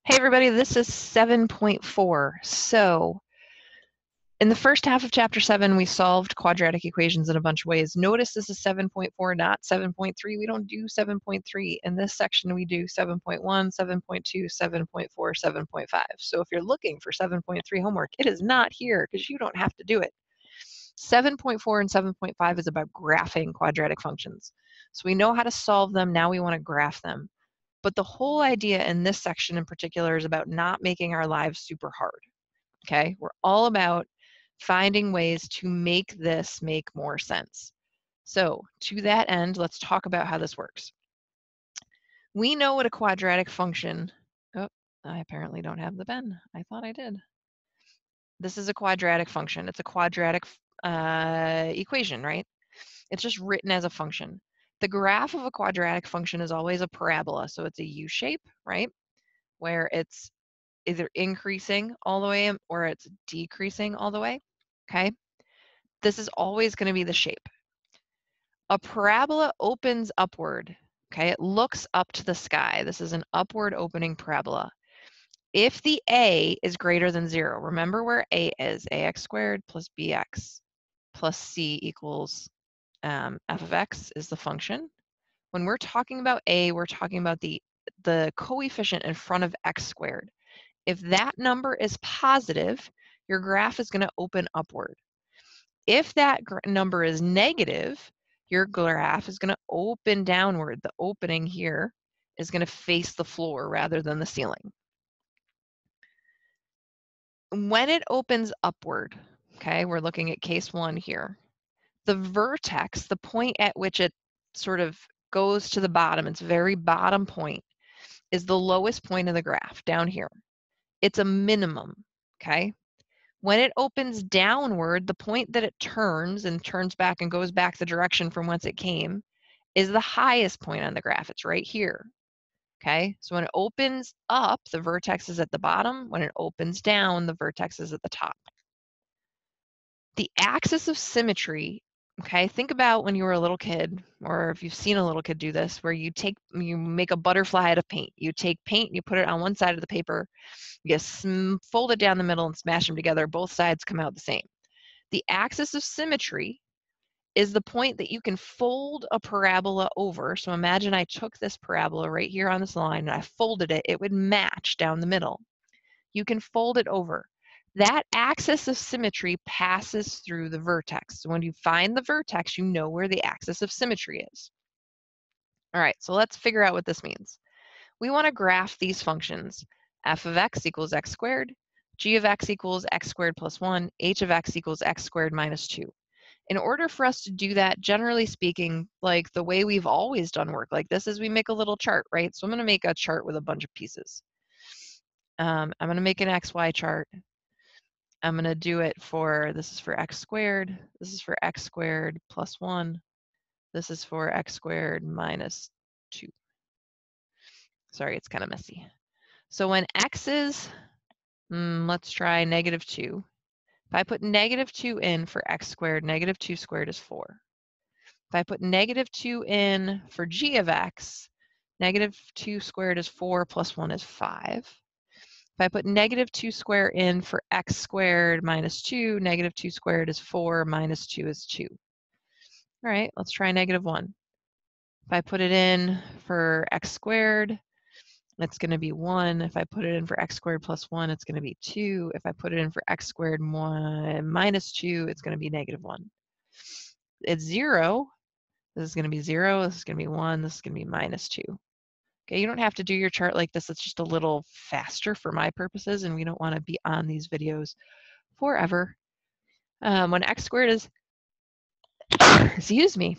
Hey everybody, this is 7.4. So in the first half of chapter 7, we solved quadratic equations in a bunch of ways. Notice this is 7.4, not 7.3. We don't do 7.3. In this section, we do 7.1, 7.2, 7.4, 7.5. So if you're looking for 7.3 homework, it is not here because you don't have to do it. 7.4 and 7.5 is about graphing quadratic functions. So we know how to solve them. Now we want to graph them. But the whole idea in this section in particular is about not making our lives super hard, okay? We're all about finding ways to make this make more sense. So to that end, let's talk about how this works. We know what a quadratic function, oh, I apparently don't have the pen. I thought I did. This is a quadratic function. It's a quadratic equation, right? It's just written as a function. The graph of a quadratic function is always a parabola, so it's a U shape, right? Where it's either increasing all the way or it's decreasing all the way, okay? This is always going to be the shape. A parabola opens upward, okay? It looks up to the sky. This is an upward opening parabola. If the a is greater than 0, remember where a is, ax squared plus bx plus c equals f of x is the function. When we're talking about a, we're talking about the coefficient in front of x squared. If that number is positive, your graph is going to open upward. If that number is negative, your graph is going to open downward. The opening here is going to face the floor rather than the ceiling. When it opens upward, okay, we're looking at case 1 here. The vertex, the point at which it sort of goes to the bottom, its very bottom point, is the lowest point of the graph down here. It's a minimum, okay? When it opens downward, the point that it turns back and goes back the direction from whence it came is the highest point on the graph. It's right here, okay? So when it opens up, the vertex is at the bottom. When it opens down, the vertex is at the top. The axis of symmetry, okay, think about when you were a little kid, or if you've seen a little kid do this, where you make a butterfly out of paint. You take paint, you put it on one side of the paper, you fold it down the middle and smash them together. Both sides come out the same. The axis of symmetry is the point that you can fold a parabola over. So imagine I took this parabola right here on this line and I folded it. It would match down the middle. You can fold it over. That axis of symmetry passes through the vertex. So when you find the vertex, you know where the axis of symmetry is. All right, so let's figure out what this means. We want to graph these functions. F of x equals x squared, g of x equals x squared plus 1, h of x equals x squared minus 2. In order for us to do that, generally speaking, like the way we've always done work like this is we make a little chart, right? So I'm going to make a chart with a bunch of pieces. I'm going to make an XY chart. I'm going to do it for, this is for x squared, this is for x squared plus 1, this is for x squared minus 2. Sorry, it's kind of messy. So when x is, let's try negative 2. If I put negative 2 in for x squared, negative 2 squared is 4. If I put negative 2 in for g of x, negative 2 squared is 4 plus 1 is 5. If I put negative 2 squared in for x squared minus 2, negative 2 squared is 4 minus 2 is 2. All right, let's try negative 1. If I put it in for x squared, it's going to be 1. If I put it in for x squared plus 1, it's going to be 2. If I put it in for x squared minus 2, it's going to be negative 1. It's 0. This is going to be 0. This is going to be 1. This is going to be minus 2. Okay, you don't have to do your chart like this. It's just a little faster for my purposes, and we don't want to be on these videos forever. When x squared is, excuse me,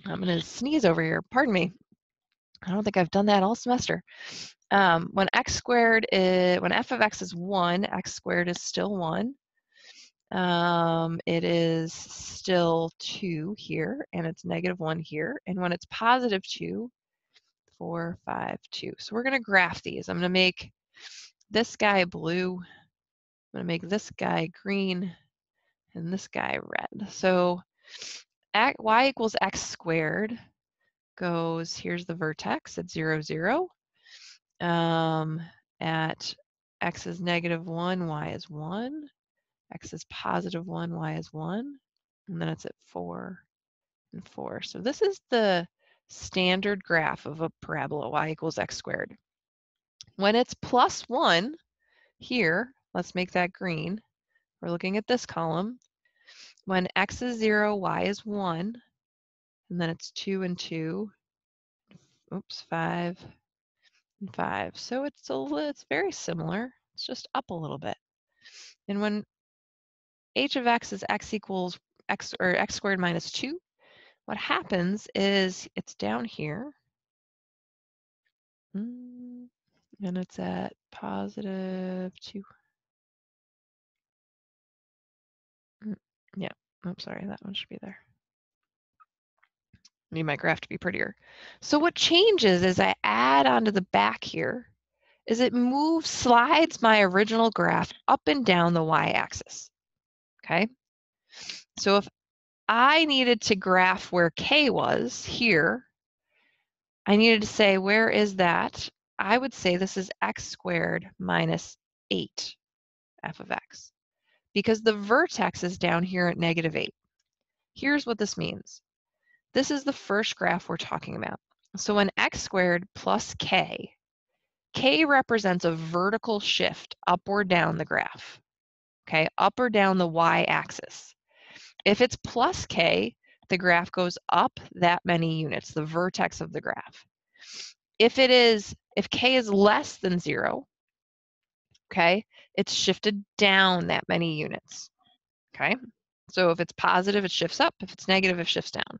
I'm going to sneeze over here. Pardon me. I don't think I've done that all semester. When x squared is, when f of x is 1, x squared is still 1. It is still 2 here, and it's negative 1 here. And when it's positive 2, 4, 5, 2. So we're going to graph these. I'm going to make this guy blue. I'm going to make this guy green and this guy red. So y equals x squared goes, here's the vertex at 0, 0. at x is -1, y is 1. X is +1, y is 1. And then it's at 4 and 4. So this is the standard graph of a parabola, y equals x squared. When it's +1 here, let's make that green. We're looking at this column. When x is 0, y is 1, and then it's 2 and 2, oops, 5 and 5. So it's very similar. It's just up a little bit. And when h of x is x equals x, or x squared minus 2, what happens is it's down here. And it's at +2. Yeah, I'm sorry, that one should be there. Need my graph to be prettier. So what changes as I add onto the back here is it slides my original graph up and down the y-axis, okay? So if I needed to graph where k was here, I needed to say, where is that? I would say this is x squared minus 8 f of x, because the vertex is down here at -8. Here's what this means. This is the first graph we're talking about. So when x squared plus k represents a vertical shift up or down the graph, okay, up or down the y-axis. If it's plus k, the graph goes up that many units, the vertex of the graph. If k is less than 0, okay, it's shifted down that many units, okay? So if it's positive, it shifts up. If it's negative, it shifts down.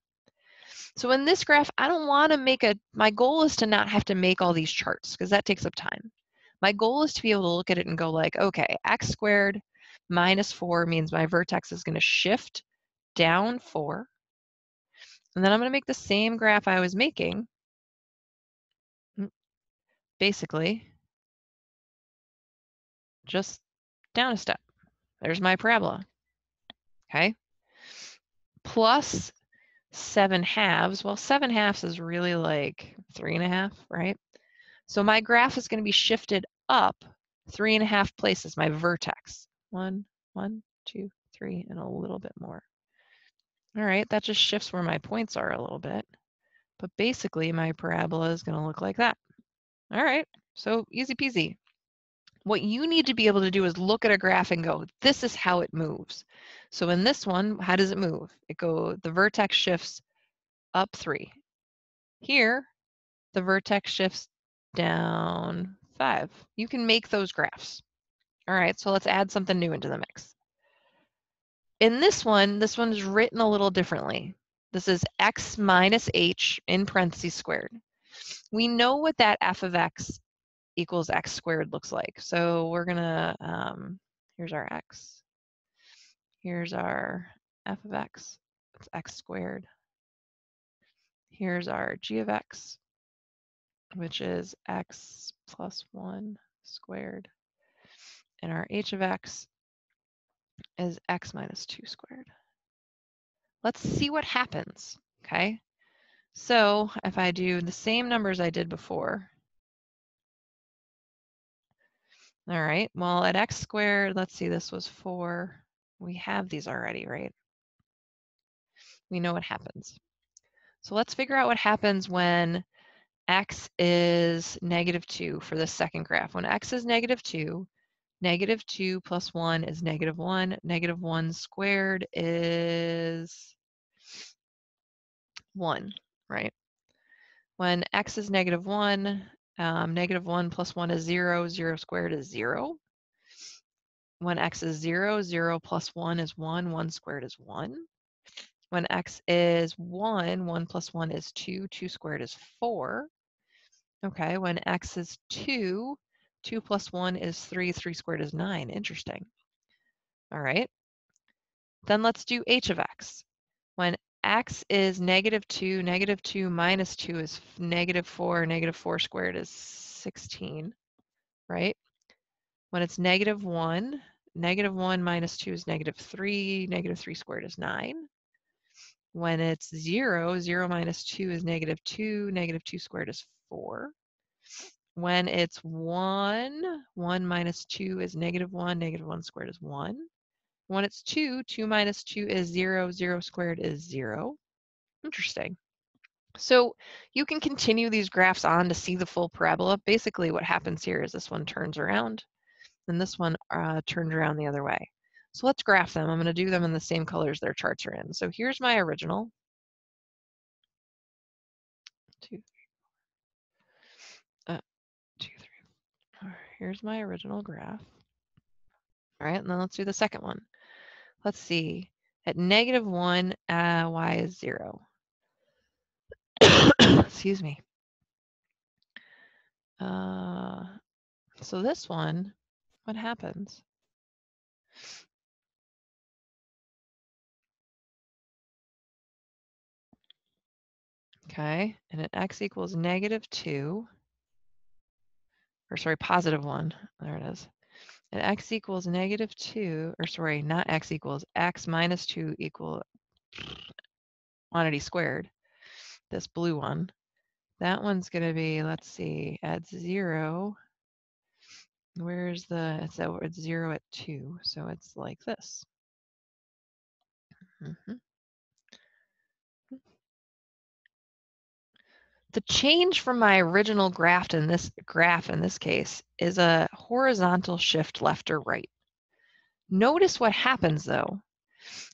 So in this graph, I don't want to my goal is to not have to make all these charts because that takes up time. My goal is to be able to look at it and go like, okay, x squared minus 4 means my vertex is going to shift down 4. And then I'm going to make the same graph I was making, basically, just down a step. There's my parabola, okay? Plus 7/2. Well, 7/2 is really like 3.5, right? So my graph is going to be shifted up 3.5 places, my vertex. 1, 2, 3, and a little bit more. All right, that just shifts where my points are a little bit. But basically, my parabola is going to look like that. All right, so easy peasy. What you need to be able to do is look at a graph and go, this is how it moves. So in this one, how does it move? The vertex shifts up 3. Here, the vertex shifts down 5. You can make those graphs. All right, so let's add something new into the mix. In this one is written a little differently. This is x minus h in parentheses squared. We know what that f of x equals x squared looks like. So we're gonna, here's our x. Here's our f of x, it's x squared. Here's our g of x, which is x plus 1 squared. And our h of x is x minus 2 squared. Let's see what happens, okay? So if I do the same numbers I did before, all right, well at x squared, let's see, this was 4. We have these already, right? We know what happens. So let's figure out what happens when x is -2 for the second graph. When x is -2, -2 plus 1 is -1. -1 squared is 1, right? When x is -1, -1 plus 1 is 0. 0 squared is 0. When x is 0, 0 plus 1 is 1. 1 squared is 1. When x is 1, 1 plus 1 is 2. 2 squared is 4. Okay, when x is 2, 2 plus 1 is 3. 3 squared is 9. Interesting. All right. Then let's do h of x. When x is -2, -2 minus 2 is -4. -4 squared is 16, right? When it's -1, -1 minus 2 is -3. -3 squared is 9. When it's 0, 0 minus 2 is -2. -2 squared is 4. When it's 1, 1 minus 2 is -1, -1 squared is 1. When it's 2, 2 minus 2 is 0, 0 squared is 0. Interesting. So you can continue these graphs on to see the full parabola. Basically what happens here is this one turns around, and this one turns around the other way. So let's graph them. I'm going to do them in the same colors their charts are in. So here's my original. 2, 2, 3. Here's my original graph. All right, and then let's do the second one. Let's see. At -1, y is 0. Excuse me. So this one, what happens? Okay, and at x equals -2, or sorry, +1, there it is. At x equals -2, or sorry, not x equals, x minus 2 equal quantity squared, this blue one, that one's going to be, let's see, at 0, where's the, it's 0 at 2, so it's like this. The change from my original graph in this case is a horizontal shift left or right. Notice what happens though.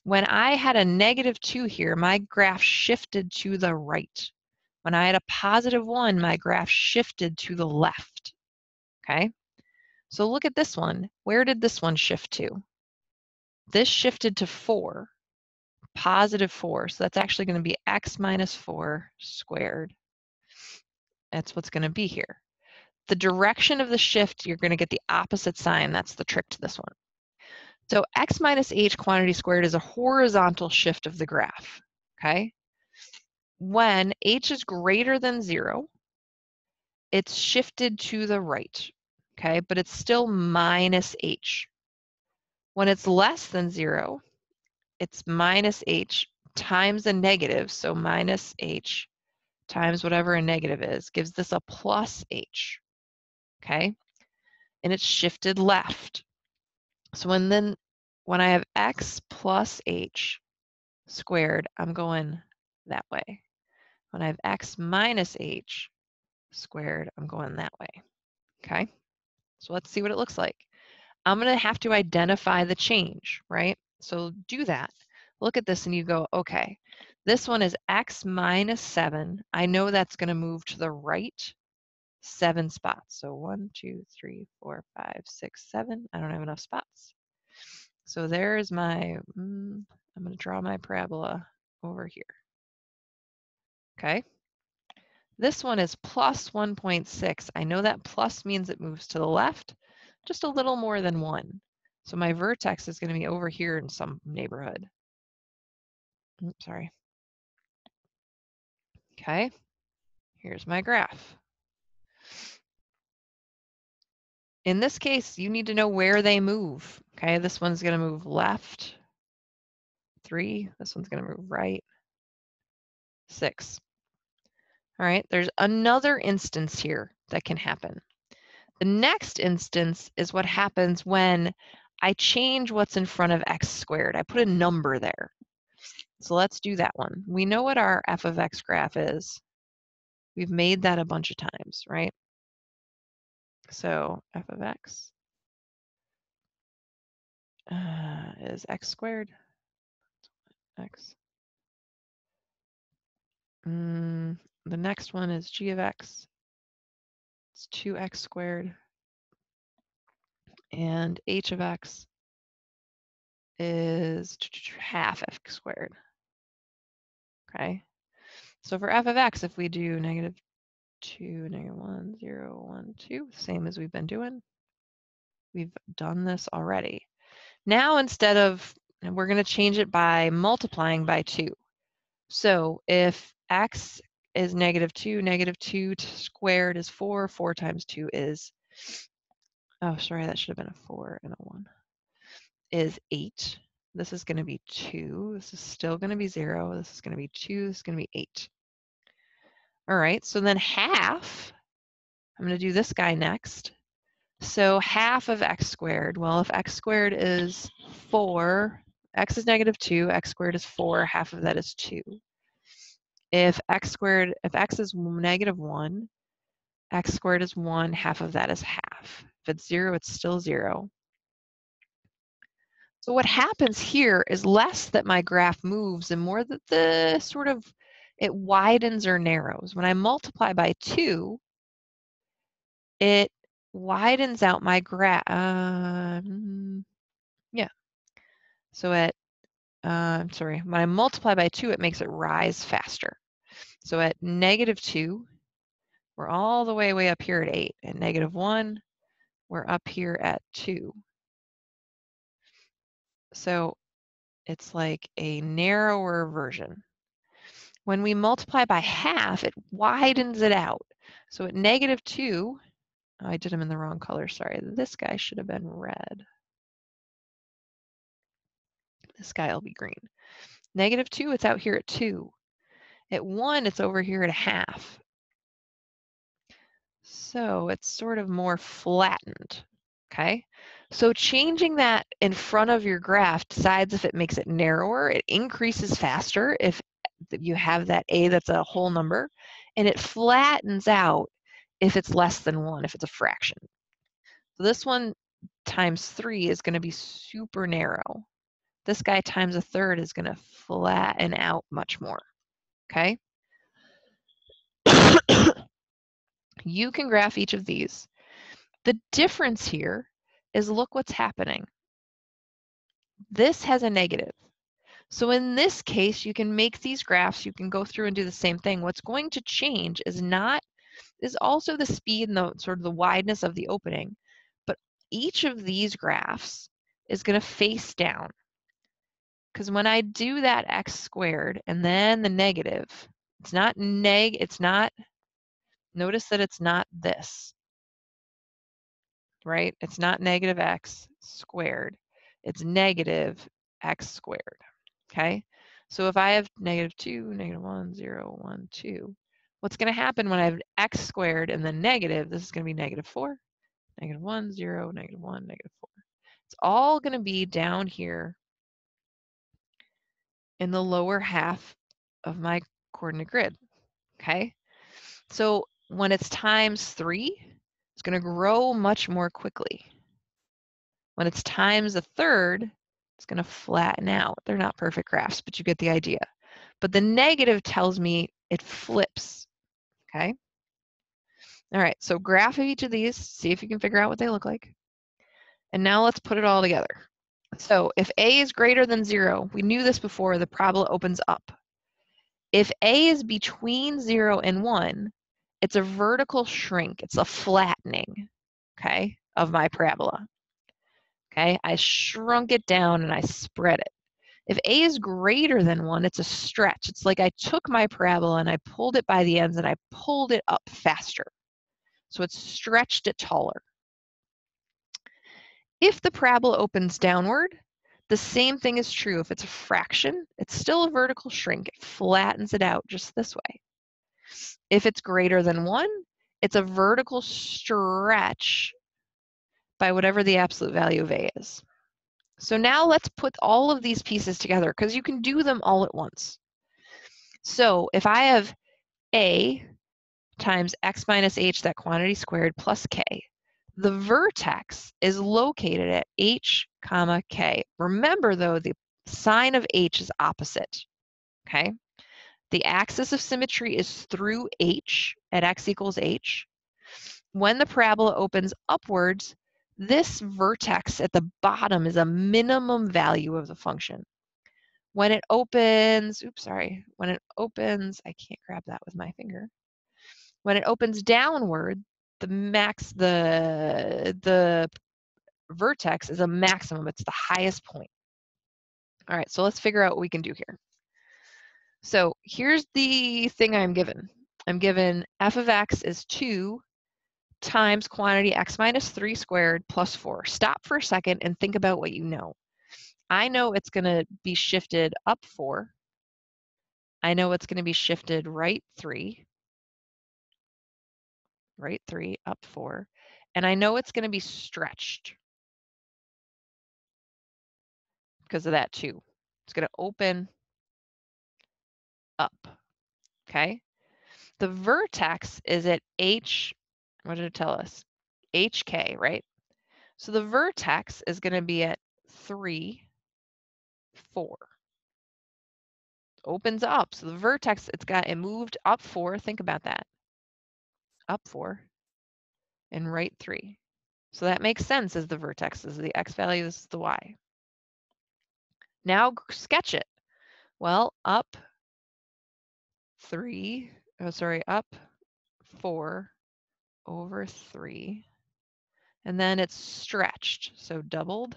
When I had a -2 here, my graph shifted to the right. When I had a +1, my graph shifted to the left. Okay? So look at this one. Where did this one shift to? This shifted to 4, +4. So that's actually going to be x minus 4 squared. That's what's going to be here. The direction of the shift, you're going to get the opposite sign. That's the trick to this one. So x minus h quantity squared is a horizontal shift of the graph, okay? When h is greater than 0, it's shifted to the right, okay? But it's still minus h. When it's less than 0, it's minus h times a negative, so minus h times whatever a negative is, gives this a plus h, okay? And it's shifted left. So when I have x plus h squared, I'm going that way. When I have x minus h squared, I'm going that way. Okay, so let's see what it looks like. I'm going to have to identify the change, right? So do that. Look at this and you go, okay, this one is x minus 7. I know that's going to move to the right 7 spots. So 1, 2, 3, 4, 5, 6, 7. I don't have enough spots. So there's my, I'm going to draw my parabola over here. Okay. This one is plus 1.6. I know that plus means it moves to the left just a little more than 1. So my vertex is going to be over here in some neighborhood. Oops, sorry. Okay. Here's my graph. In this case, you need to know where they move. Okay, this one's going to move left, 3. This one's going to move right, 6. All right, there's another instance here that can happen. The next instance is what happens when I change what's in front of x squared. I put a number there. So let's do that one. We know what our f of x graph is. We've made that a bunch of times, right? So f of x is x squared. X. The next one is g of x. It's 2x squared. And h of x is half x squared. Okay. So for f of x, if we do -2, -1, 0, 1, 2, same as we've been doing, we've done this already. Now instead of, we're going to change it by multiplying by 2. So if x is -2, -2 squared is 4, 4 times 2 is, oh, sorry, that should have been a 4 and a 1, is 8. This is going to be 2. This is still going to be 0. This is going to be 2. This is going to be 8. All right, so then half, I'm going to do this guy next. So half of x squared, well, if x squared is 4, x is negative 2, x squared is 4, half of that is 2. If x is negative 1, x squared is 1, half of that is half. If it's 0, it's still 0. So what happens here is less that my graph moves and more that it widens or narrows. When I multiply by 2, it widens out my graph. Yeah. So I'm sorry, when I multiply by 2, it makes it rise faster. So at negative 2, we're all the way up here at 8. At negative 1, we're up here at 2. So it's like a narrower version. When we multiply by half, it widens it out. So at negative 2, oh, I did them in the wrong color, sorry. This guy should have been red. This guy will be green. Negative 2, it's out here at 2. At 1, it's over here at a half. So it's sort of more flattened, okay? So changing that in front of your graph decides if it makes it narrower, it increases faster if you have that a that's a whole number, and it flattens out if it's less than 1, if it's a fraction. So this one times 3 is going to be super narrow. This guy times a third is going to flatten out much more, okay? You can graph each of these. The difference here is look what's happening. This has a negative. So in this case, you can make these graphs, you can go through and do the same thing. What's going to change is also the speed and the sort of the wideness of the opening, but each of these graphs is going to face down. Because when I do that x squared and then the negative, notice that it's not this, right? It's not negative x squared. It's negative x squared, okay? So if I have negative 2, negative 1, 0, 1, 2, what's going to happen when I have x squared and then negative, this is going to be negative 4, negative 1, 0, negative 1, negative 4. It's all going to be down here in the lower half of my coordinate grid, okay? So when it's times 3, it's going to grow much more quickly. When it's times a third, it's going to flatten out. They're not perfect graphs, but you get the idea. But the negative tells me it flips, okay? All right, so graph of each of these, see if you can figure out what they look like. And now let's put it all together. So if a is greater than 0, we knew this before, the parabola opens up. If a is between 0 and 1, it's a vertical shrink. It's a flattening, okay, of my parabola. Okay, I shrunk it down and I spread it. If a is greater than 1, it's a stretch. It's like I took my parabola and I pulled it by the ends and I pulled it up faster. So it's stretched it taller. If the parabola opens downward, the same thing is true. If it's a fraction, it's still a vertical shrink. It flattens it out just this way. If it's greater than 1, it's a vertical stretch by whatever the absolute value of a is. So now let's put all of these pieces together because you can do them all at once. So if I have a times x minus h, that quantity squared, plus k, the vertex is located at h, comma, k. Remember, though, the sign of h is opposite, okay? The axis of symmetry is through h at x equals h. When the parabola opens upwards, this vertex at the bottom is a minimum value of the function. When it opens, when it opens, I can't grab that with my finger. When it opens downward, the vertex is a maximum. It's the highest point. All right, so let's figure out what we can do here. So here's the thing I'm given. I'm given f of x is 2 times quantity x minus 3 squared plus 4. Stop for a second and think about what you know. I know it's going to be shifted up 4. I know it's going to be shifted right 3. right 3, up 4. And I know it's going to be stretched because of that 2. It's going to open up, okay? The vertex is at H, what did it tell us? HK, right? So the vertex is going to be at 3, 4. Opens up. So the vertex, it moved up 4. Think about that. Up 4 and right 3. So that makes sense as the vertex is the x value, this is the y. Now sketch it. Well, up 3, up 4 over 3. And then it's stretched, so doubled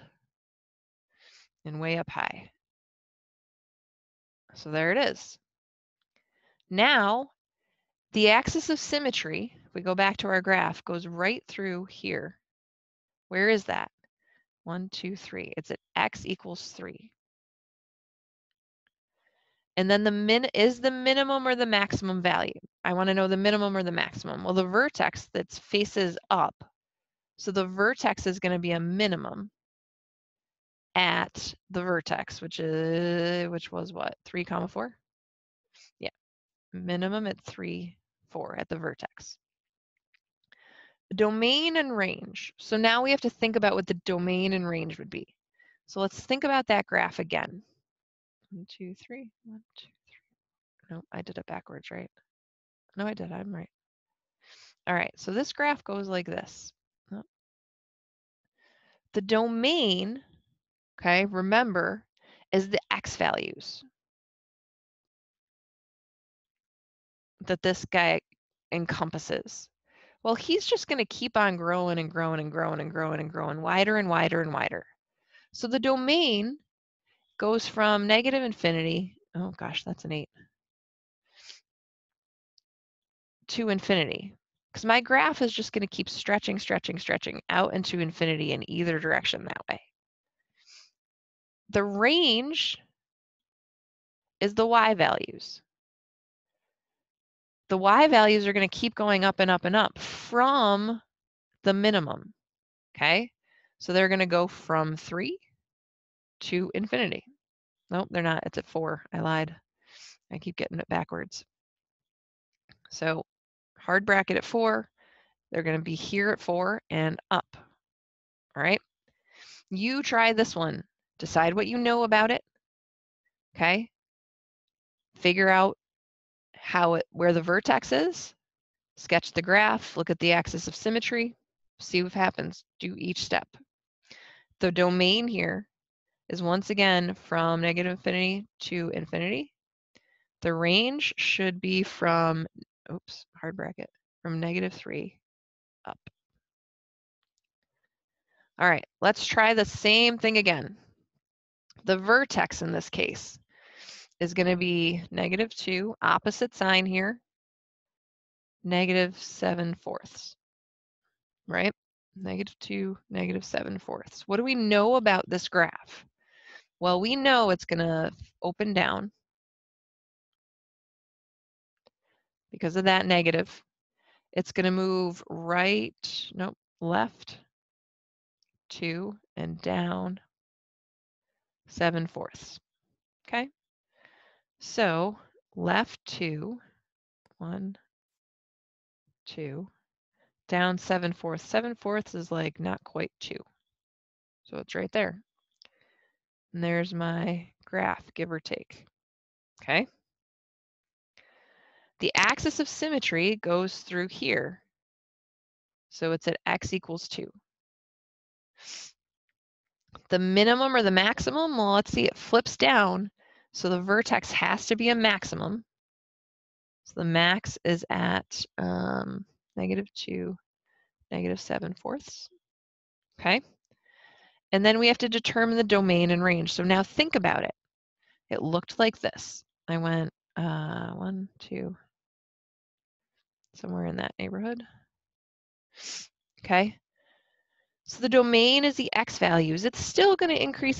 and way up high. So there it is. Now, the axis of symmetry, if we go back to our graph, goes right through here. Where is that? 1, 2, 3. It's at x equals 3. And then is the minimum or the maximum value? I want to know the minimum or the maximum. Well, the vertex that faces up, so the vertex is going to be a minimum at the vertex, which was what? 3, 4? Yeah, minimum at 3, 4 at the vertex. Domain and range. So now we have to think about what the domain and range would be. So let's think about that graph again. 1, 2, 3. 1, 2, 3. No, I did it backwards, right? No, I did. I'm right. All right, so this graph goes like this. Oh. The domain, okay, remember, is the x values that this guy encompasses. Well, he's just going to keep on growing and growing and growing and growing and growing wider and wider and wider. So the domain goes from negative infinity, oh gosh, that's an 8, to infinity. Because my graph is just going to keep stretching, stretching, stretching out into infinity in either direction that way. The range is the y values. The y values are going to keep going up and up and up from the minimum, okay? So they're going to go from 3 to infinity. Nope, they're not. It's at 4. I lied. I keep getting it backwards. So hard bracket at 4. They're going to be here at 4 and up. All right? You try this one. Decide what you know about it. Okay? Figure out where the vertex is. Sketch the graph. Look at the axis of symmetry. See what happens. Do each step. The domain here is once again from negative infinity to infinity. The range should be from, oops, hard bracket, from negative 3 up. All right, let's try the same thing again. The vertex in this case is going to be negative 2, opposite sign here, negative 7/4, right? Negative 2, negative 7/4. What do we know about this graph? Well, we know it's going to open down because of that negative. It's going to move left 2 and down 7/4. Okay? So left 2, 1, 2, down 7/4. 7/4 is like not quite 2. So it's right there. And there's my graph, give or take. Okay? The axis of symmetry goes through here. So it's at x equals 2. The minimum or the maximum, well, let's see, it flips down. So the vertex has to be a maximum. So the max is at negative 2, negative 7/4. Okay? And then we have to determine the domain and range. So now think about it. It looked like this. I went 1, 2, somewhere in that neighborhood. Okay? So the domain is the x values. It's still going to increase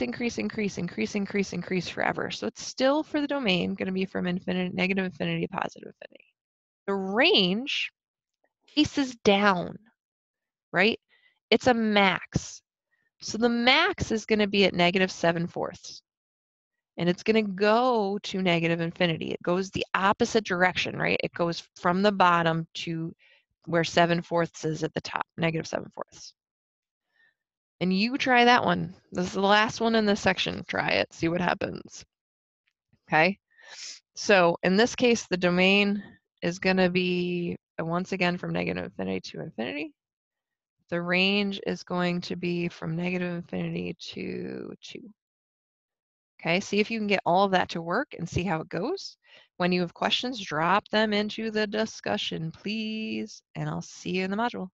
forever. So it's still for the domain going to be from infinity, negative infinity, positive infinity. The range faces down, right? It's a max. So the max is going to be at -7/4. And it's going to go to negative infinity. It goes the opposite direction, right? It goes from the bottom to where 7/4 is at the top, -7/4. And you try that one. This is the last one in this section. Try it, see what happens. Okay? So in this case, the domain is going to be, once again, from negative infinity to infinity. The range is going to be from negative infinity to 2. Okay, see if you can get all of that to work and see how it goes. When you have questions, drop them into the discussion, please, and I'll see you in the module.